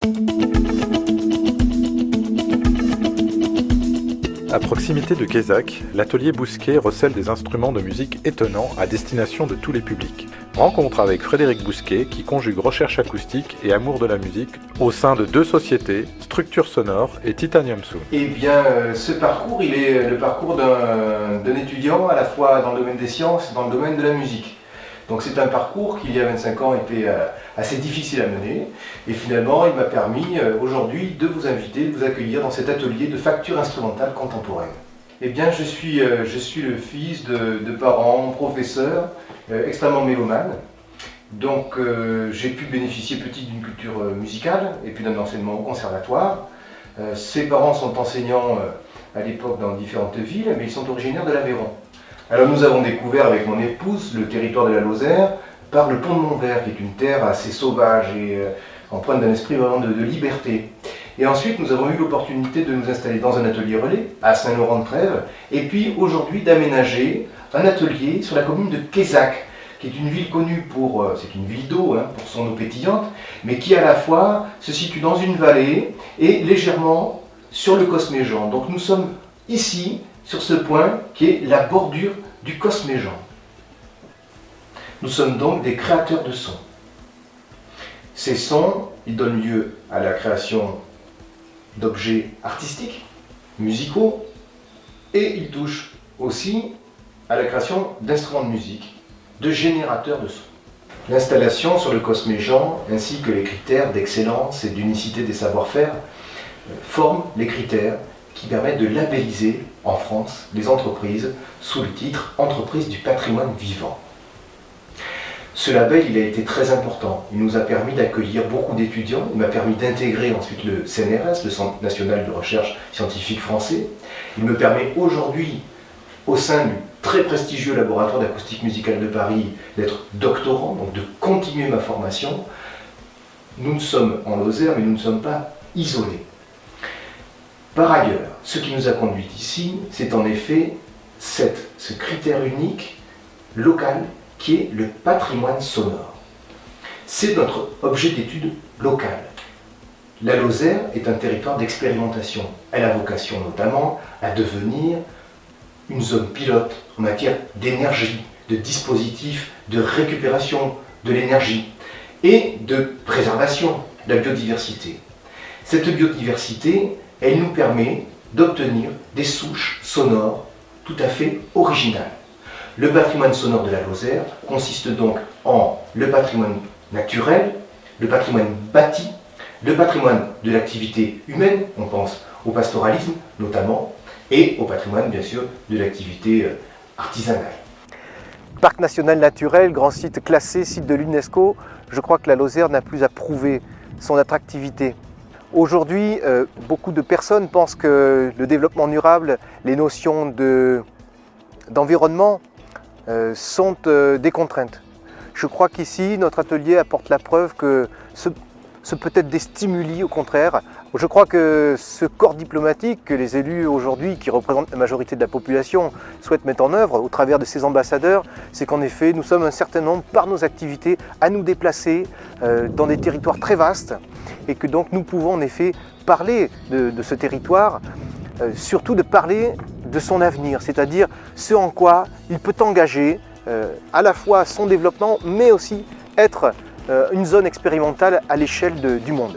À proximité de Quézac, l'atelier Bousquet recèle des instruments de musique étonnants à destination de tous les publics. Rencontre avec Frédéric Bousquet qui conjugue recherche acoustique et amour de la musique au sein de deux sociétés, Structure Sonore et Titanium Sound. Eh bien, ce parcours, il est le parcours d'un étudiant à la fois dans le domaine des sciences et dans le domaine de la musique. Donc c'est un parcours qui, il y a 25 ans, était assez difficile à mener. Et finalement, il m'a permis aujourd'hui de vous inviter, de vous accueillir dans cet atelier de facture instrumentale contemporaine. Eh bien, je suis le fils de parents professeurs extrêmement mélomanes. Donc j'ai pu bénéficier petit d'une culture musicale et puis d'un enseignement au conservatoire. Ses parents sont enseignants à l'époque dans différentes villes, mais ils sont originaires de l'Aveyron. Alors nous avons découvert avec mon épouse le territoire de la Lozère par le pont de Montvert, qui est une terre assez sauvage et empreinte d'un esprit vraiment de liberté. Et ensuite nous avons eu l'opportunité de nous installer dans un atelier relais à Saint-Laurent-de-Trèves, et puis aujourd'hui d'aménager un atelier sur la commune de Quézac, qui est une ville connue pour, c'est une ville d'eau, pour son eau pétillante, mais qui à la fois se situe dans une vallée et légèrement sur le Cosméjean. Donc nous sommes ici, sur ce point qui est la bordure du Cosméjean. Nous sommes donc des créateurs de sons. Ces sons, ils donnent lieu à la création d'objets artistiques, musicaux, et ils touchent aussi à la création d'instruments de musique, de générateurs de sons. L'installation sur le Cosméjean, ainsi que les critères d'excellence et d'unicité des savoir-faire, forment les critères qui permettent de labelliser en France les entreprises sous le titre « Entreprise du patrimoine vivant ». Ce label, il a été très important. Il nous a permis d'accueillir beaucoup d'étudiants. Il m'a permis d'intégrer ensuite le CNRS, le Centre national de recherche scientifique français. Il me permet aujourd'hui, au sein du très prestigieux laboratoire d'acoustique musicale de Paris, d'être doctorant, donc de continuer ma formation. Nous sommes en Lozère, mais nous ne sommes pas isolés. Par ailleurs, ce qui nous a conduit ici, c'est en effet ce critère unique, local, qui est le patrimoine sonore. C'est notre objet d'étude local. La Lozère est un territoire d'expérimentation. Elle a vocation notamment à devenir une zone pilote en matière d'énergie, de dispositifs de récupération de l'énergie et de préservation de la biodiversité. Cette biodiversité, elle nous permet d'obtenir des souches sonores tout à fait originales. Le patrimoine sonore de la Lozère consiste donc en le patrimoine naturel, le patrimoine bâti, le patrimoine de l'activité humaine, on pense au pastoralisme notamment, et au patrimoine bien sûr de l'activité artisanale. Parc national naturel, grand site classé, site de l'UNESCO, je crois que la Lozère n'a plus à prouver son attractivité. Aujourd'hui, beaucoup de personnes pensent que le développement durable, les notions d'environnement sont des contraintes. Je crois qu'ici, notre atelier apporte la preuve que ce peut être des stimuli, au contraire. Je crois que ce corps diplomatique que les élus aujourd'hui, qui représentent la majorité de la population, souhaitent mettre en œuvre au travers de ces ambassadeurs, c'est qu'en effet, nous sommes un certain nombre, par nos activités, à nous déplacer dans des territoires très vastes et que donc nous pouvons en effet parler de ce territoire, surtout de parler de son avenir, c'est-à-dire ce en quoi il peut engager à la fois son développement, mais aussi être une zone expérimentale à l'échelle du monde.